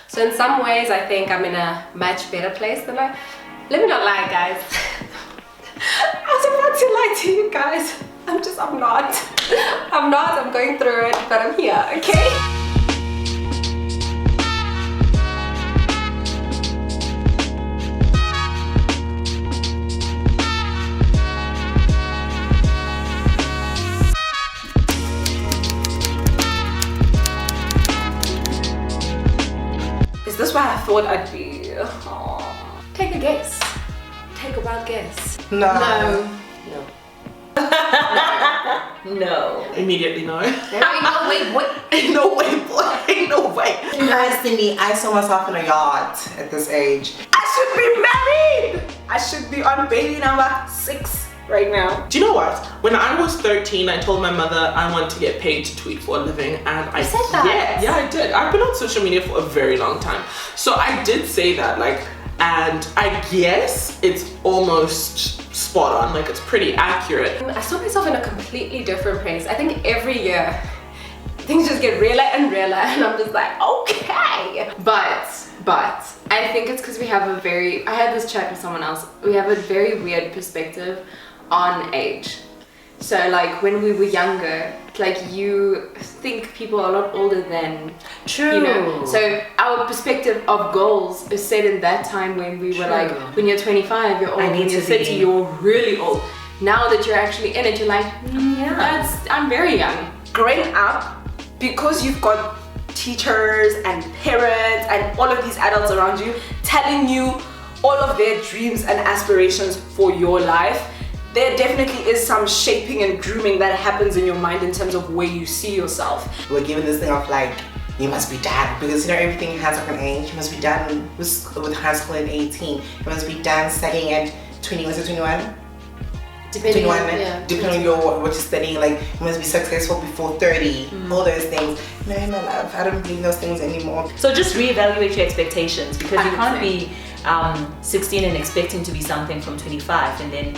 So in some ways, I think I'm in a much better place than I. Let me not lie, guys. I was about to lie to you guys. I'm not. I'm going through it, but I'm here, okay? Is this where I thought I'd be? Oh. Take a guess. Take a wild guess. No. No. Immediately no. Wait, what? Ain't no way, boy. Ain't no way. Personally, I saw myself in a yacht at this age. I should be married. I should be on baby number 6 right now. Do you know what? When I was 13, I told my mother I want to get paid to tweet for a living, and I said that. Yeah, I did. I've been on social media for a very long time, so I did say that, like, and I guess it's almost spot on. Like, it's pretty accurate. I saw myself in a completely different place. I think every year things just get realer and realer, and I'm just like, okay. But I think it's because we have I had this chat with someone else. We have a very weird perspective on age. So like when we were younger, like you think people are a lot older than True. You know, so our perspective of goals is set in that time when we were like, when you're 25, you're old. When you're 30, you're really old. Now that you're actually in it, you're like, I'm very young. Growing up, because you've got teachers and parents and all of these adults around you telling you all of their dreams and aspirations for your life, there definitely is some shaping and grooming that happens in your mind in terms of where you see yourself. We're given this thing of like, you must be done, because you know everything has like an age. You must be done with high school at 18. You must be done studying at 20, was it 21? Depending 21, on, depending on what you're studying, like you must be successful before 30, all those things. No, my love, I don't believe those things anymore. So just reevaluate your expectations, because you 100%. can't be 16 and expecting to be something from 25, and then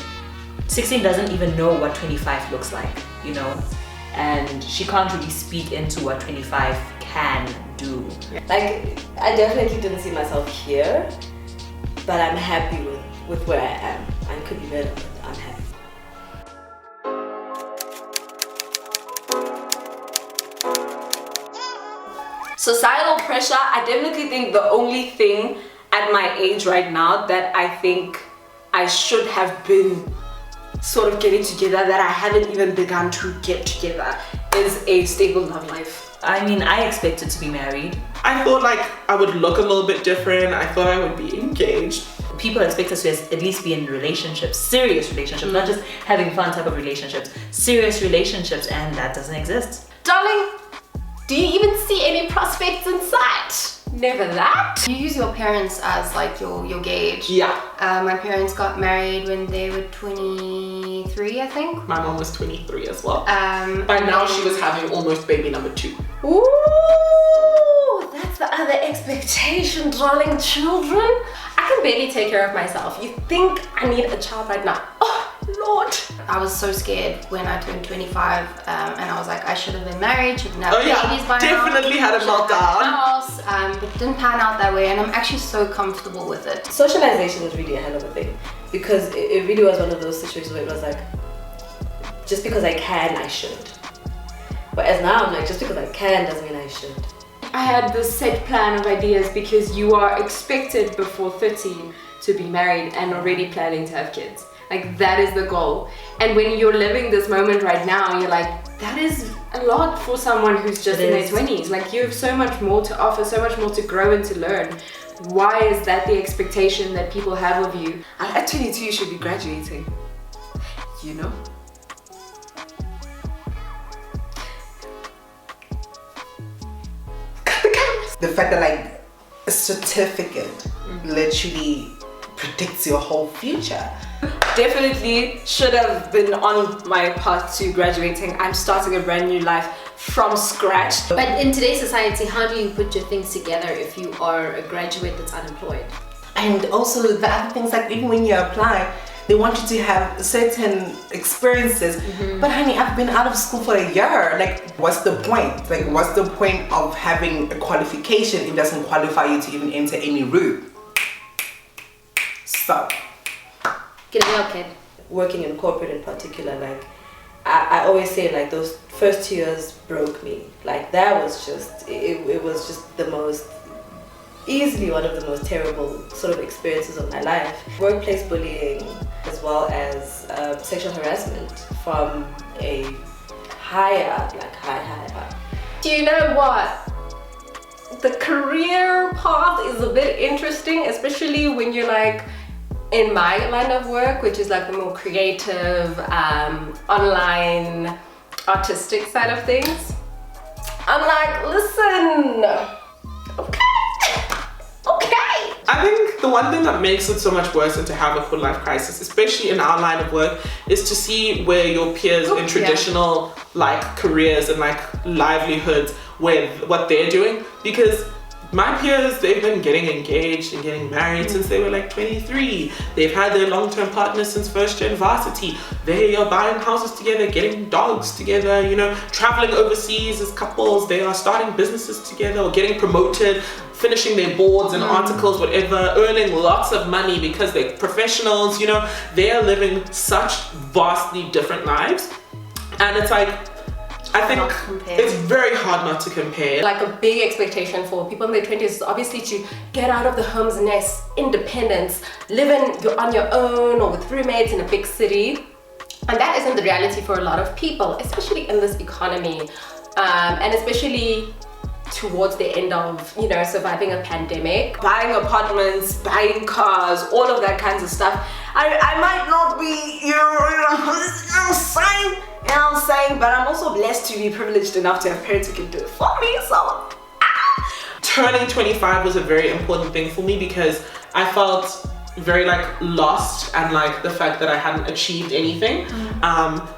16 doesn't even know what 25 looks like, you know, and she can't really speak into what 25 can do. Like, I definitely didn't see myself here, but I'm happy with where I am. I could be better, but I'm happy. Societal pressure, I definitely think the only thing at my age right now that I think I should have been sort of getting together, that I haven't even begun to get together, is a stable love life. I mean, I expected to be married. I thought like I would look a little bit different. I thought I would be engaged. People expect us to at least be in relationships, serious relationships, not just having fun type of relationships, serious relationships, and that doesn't exist. Darling, do you even see any prospects in sight? Never that. You use your parents as like your gauge. Yeah. My parents got married when they were 23, I think. My mom was 23 as well. By now she was having almost baby number 2. Ooh, that's the other expectation, darling. Children. I can barely take care of myself. You think I need a child right now? Oh, Lord. I was so scared when I turned 25, and I was like, I should have been married, should have had babies by now. Definitely had a meltdown. House, but it didn't pan out that way, and I'm actually so comfortable with it. Socialization was really a hell of a thing, because it really was one of those situations where it was like, just because I can, I should. But as now, I'm like, just because I can doesn't mean I should. I had this set plan of ideas, because you are expected before 30 to be married and already planning to have kids. Like, that is the goal. And when you're living this moment right now, you're like, that is a lot for someone who's just in their 20s. Like, you have so much more to offer, so much more to grow and to learn. Why is that the expectation that people have of you? At 22, you should be graduating, you know? The fact that like a certificate literally predicts your whole future. Definitely should have been on my path to graduating. I'm starting a brand new life from scratch. But in today's society, how do you put your things together if you are a graduate that's unemployed? And also the other things, like even when you apply, They want you to have certain experiences. But honey, I've been out of school for a year. Like, what's the point? Like, what's the point of having a qualification if it doesn't qualify you to even enter any route? So, Get a kid. Working in corporate in particular, like I always say, like those first 2 years broke me. Like that was just it was just the most easily one of the most terrible sort of experiences of my life. Workplace bullying as well as sexual harassment from a higher, like high. Do you know what? The career path is a bit interesting, especially when you're like in my line of work, which is like the more creative, online, artistic side of things. I'm like, listen, okay. I think the one thing that makes it so much worse than to have a midlife crisis, especially in our line of work, is to see where your peers in traditional like careers and like livelihoods, where what they're doing. Because my peers, they've been getting engaged and getting married since they were like 23. They've had their long-term partners since first year in varsity. They are buying houses together, getting dogs together, you know, traveling overseas as couples. They are starting businesses together or getting promoted, finishing their boards and articles, whatever, earning lots of money because they're professionals, you know. They are living such vastly different lives. And it's like, I think it's very hard not to compare. Like a big expectation for people in their 20s is obviously to get out of the home's nest, independence, you're on your own or with roommates in a big city. And that isn't the reality for a lot of people, especially in this economy. And especially towards the end of, you know, surviving a pandemic. Buying apartments, buying cars, all of that kinds of stuff. I might not be, you know what I'm saying, but I'm also blessed to be privileged enough to have parents who can do it for me, so. Turning 25 was a very important thing for me because I felt very like lost and like the fact that I hadn't achieved anything.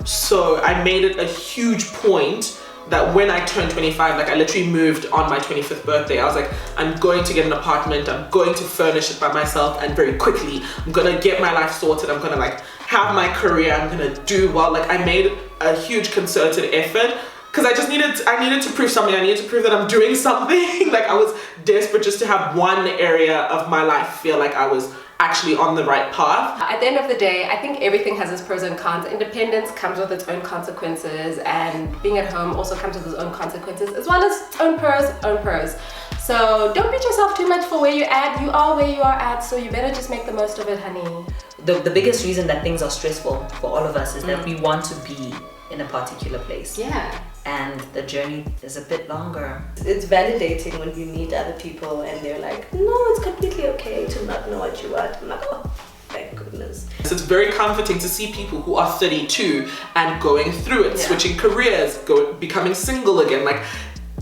So I made it a huge point that when I turned 25, like I literally moved on my 25th birthday. I was like, I'm going to get an apartment, I'm going to furnish it by myself, and very quickly, I'm gonna get my life sorted, I'm gonna like have my career, I'm gonna do well. Like I made a huge concerted effort because I needed to prove something. I needed to prove that I'm doing something. Like I was desperate just to have one area of my life feel like I was actually on the right path. At the end of the day, I think everything has its pros and cons. Independence comes with its own consequences, and being at home also comes with its own consequences, as well as its own pros. So don't beat yourself too much for where you're at. You are where you are at, so you better just make the most of it, honey. The biggest reason that things are stressful for all of us is that we want to be in a particular place. Yeah. And the journey is a bit longer. It's validating when you meet other people and they're like, no, it's completely okay to not know what you want. I'm like, oh, thank goodness. So it's very comforting to see people who are 32 and going through it, switching careers, becoming single again. Like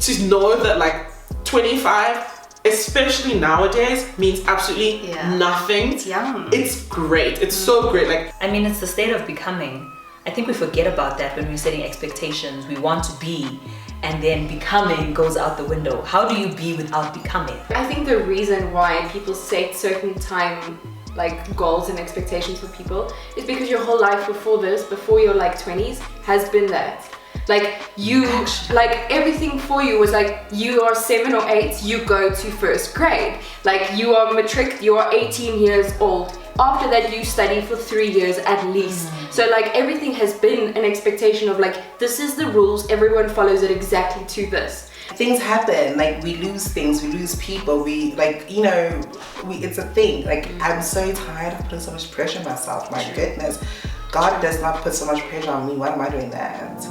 to know that like 25, especially nowadays, means absolutely nothing. It's young. It's great. It's so great. Like I mean, it's the state of becoming. I think we forget about that when we're setting expectations. We want to be, and then becoming goes out the window. How do you be without becoming? I think the reason why people set certain time like goals and expectations for people is because your whole life before your like 20s has been that. Like you, like everything for you was like you are 7 or 8, you go to first grade. Like you are matric, you are 18 years old. After that you study for 3 years at least. So like everything has been an expectation of like, this is the rules, everyone follows it exactly to this. things happen, like we lose things, we lose people, we like, you know, it's a thing. Like I'm so tired of putting so much pressure on myself. My goodness, God does not put so much pressure on me. Why am I doing that?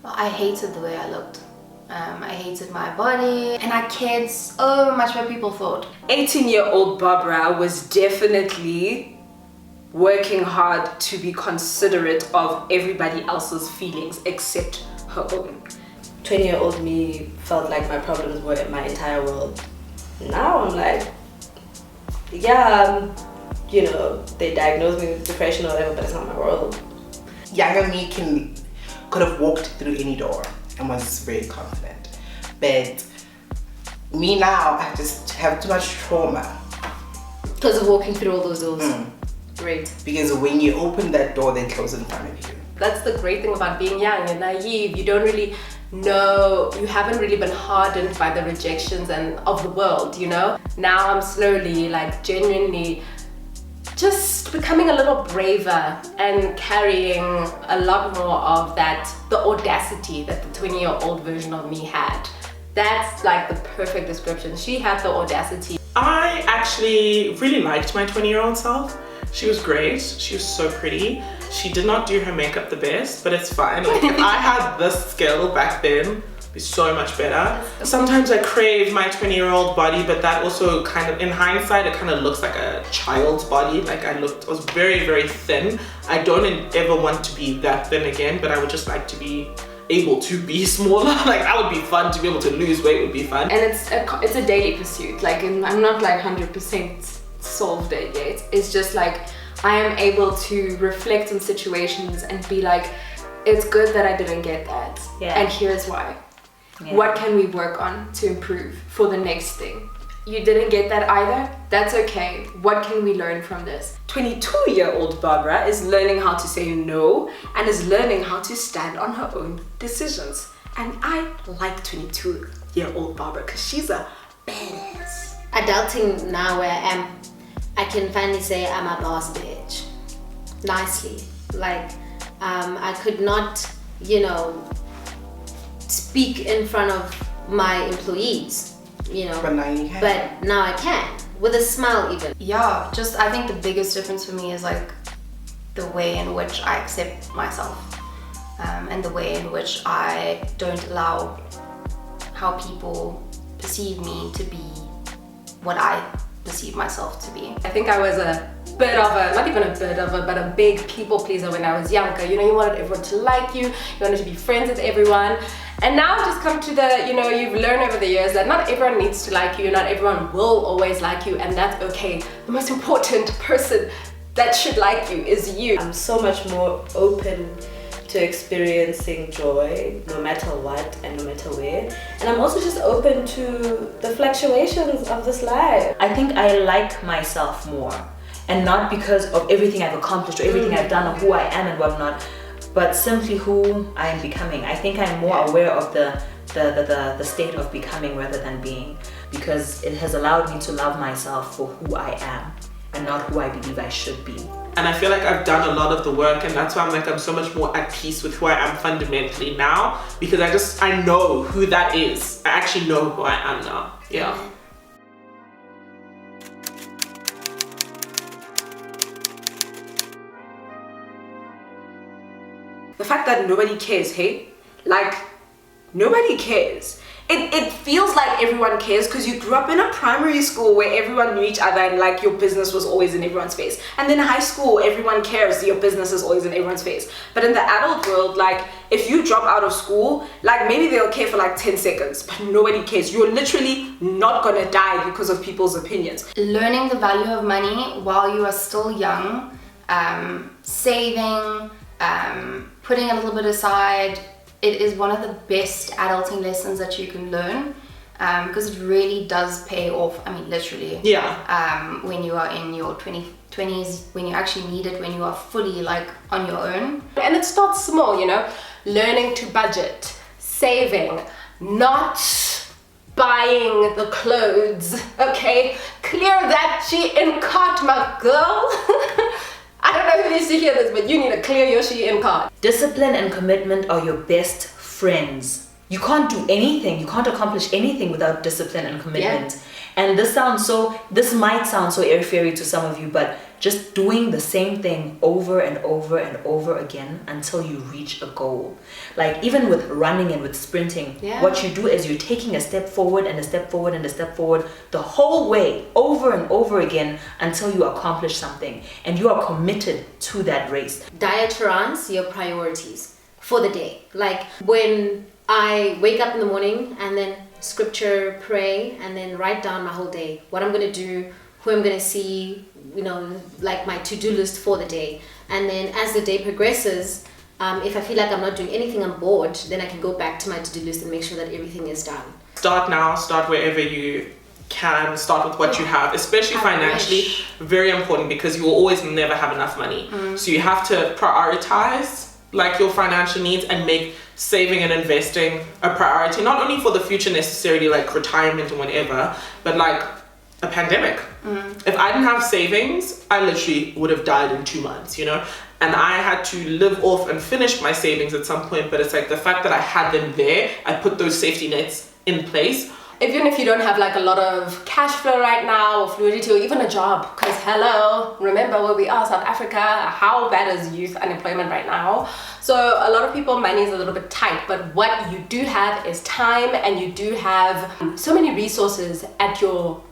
I hated the way I looked. I hated my body and I cared so much what people thought. 18-year-old Barbara was definitely working hard to be considerate of everybody else's feelings except her own. 20-year-old me felt like my problems were my entire world. Now I'm like, yeah, you know, they diagnosed me with depression or whatever, but it's not my world. Younger me could have walked through any door and was very confident, but Me now, I just have too much trauma. Because of walking through all those doors. Great. Because when you open that door, they close in front of you. That's the great thing about being young and naive. You don't really know, you haven't really been hardened by the rejections and of the world, you know? Now I'm slowly, like, genuinely just becoming a little braver and carrying a lot more of that, the audacity that the 20-year-old version of me had. That's like the perfect description. She had the audacity. I actually really liked my 20-year-old self. She was great. She was so pretty. She did not do her makeup the best, but it's fine. Like, if I had this skill back then, it'd be so much better. Sometimes I crave my 20-year-old body, but that also kind of, in hindsight, it kind of looks like a child's body. Like I was very, very thin. I don't ever want to be that thin again, but I would just like to be able to be smaller. Like that would be fun. To be able to lose weight would be fun. And it's a daily pursuit. Like, I'm not like 100% solved it yet. It's just like I am able to reflect on situations and be like, it's good that I didn't get that, and here's why. What can we work on to improve for the next thing? You didn't get that either? That's okay. What can we learn from this? 22-year-old Barbara is learning how to say no and is learning how to stand on her own decisions. And I like 22-year-old Barbara because she's a badass. Adulting now where I am, I can finally say I'm a boss bitch. Nicely. Like, I could not, you know, speak in front of my employees, you know. But now you can. But now I can, with a smile even. Yeah, just I think the biggest difference for me is like the way in which I accept myself, and the way in which I don't allow how people perceive me to be what I perceive myself to be. I think I was a bit of a, not even a bit of a, but a big people pleaser when I was younger. You know, you wanted everyone to like you wanted to be friends with everyone. And now I've just come to the, you know, you've learned over the years that not everyone needs to like you, not everyone will always like you, and that's okay. The most important person that should like you is you. I'm so much more open to experiencing joy no matter what and no matter where. And I'm also just open to the fluctuations of this life. I think I like myself more, and not because of everything I've accomplished or everything I've done or who I am and whatnot, but simply who I am becoming. I think I'm more aware of the state of becoming rather than being, because it has allowed me to love myself for who I am and not who I believe I should be. And I feel like I've done a lot of the work, and that's why I'm so much more at peace with who I am fundamentally now, because I know who that is. I actually know who I am now. Yeah. The fact that nobody cares, hey? Like, nobody cares. It feels like everyone cares because you grew up in a primary school where everyone knew each other and like your business was always in everyone's face. And then high school, everyone cares, your business is always in everyone's face. But in the adult world, like if you drop out of school, like maybe they'll care for like 10 seconds, but nobody cares. You're literally not gonna die because of people's opinions. Learning the value of money while you are still young, saving, putting a little bit aside, it is one of the best adulting lessons that you can learn, because it really does pay off. I mean, literally. Yeah. When you are in your 20s, when you actually need it, when you are fully like on your own. And it starts small, you know, learning to budget, saving, not buying the clothes, okay? Clear that Shein cart, my girl. I don't know who needs to hear this, but you need to clear your Shein cart. Discipline and commitment are your best friends. You can't do anything, you can't accomplish anything without discipline and commitment. Yeah. And this might sound so airy-fairy to some of you, but just doing the same thing over and over and over again until you reach a goal. Like even with running and with sprinting, what you do is you're taking a step forward and a step forward and a step forward the whole way, over and over again until you accomplish something and you are committed to that race. Diatrance your priorities for the day. Like when I wake up in the morning and then scripture, pray, and then write down my whole day, what I'm gonna do, who I'm gonna see, you know, like my to-do list for the day. And then as the day progresses, If I feel like I'm not doing anything, I'm bored, then I can go back to my to-do list and make sure that everything is done. Start now, start wherever you can, start with what you have, especially financially. Very important, because you will always never have enough money. So you have to prioritize like your financial needs and make saving and investing a priority, not only for the future necessarily, like retirement and whatever, but like a pandemic. If I didn't have savings, I literally would have died in 2 months, you know? And I had to live off and finish my savings at some point, but it's like the fact that I had them there, I put those safety nets in place. Even if you don't have like a lot of cash flow right now, or fluidity, or even a job, because hello, remember where we are, South Africa, how bad is youth unemployment right now? So a lot of people, money is a little bit tight, but what you do have is time, and you do have so many resources at your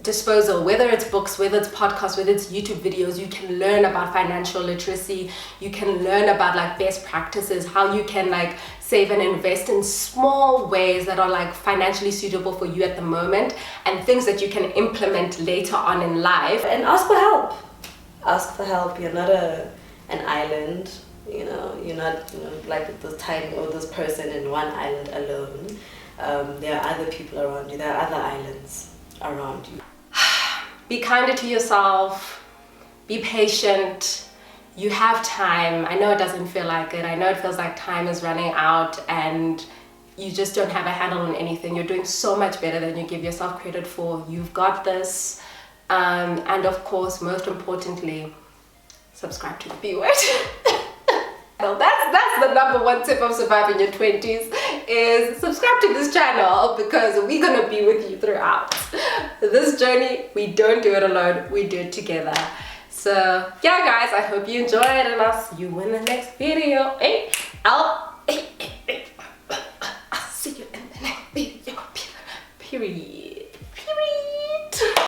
disposal, whether it's books, whether it's podcasts, whether it's YouTube videos. You can learn about financial literacy, you can learn about like best practices, how you can like save and invest in small ways that are like financially suitable for you at the moment, and things that you can implement later on in life. And ask for help. Ask for help. You're not an island, you know, you're not, you know, like this tiny or this person in one island alone. There are other people around you, there are other islands around you. Be kinder to yourself, be patient. You have time. I know it doesn't feel like it. I know it feels like time is running out and you just don't have a handle on anything. You're doing so much better than you give yourself credit for. You've got this. And of course, most importantly, subscribe to the B Word. Well, that's the number one tip of surviving your 20s, is subscribe to this channel, because we're gonna be with you throughout this journey. We don't do it alone, we do it together. So yeah guys, I hope you enjoyed, and I'll see you in the next video. I'll see you in the next video. Period.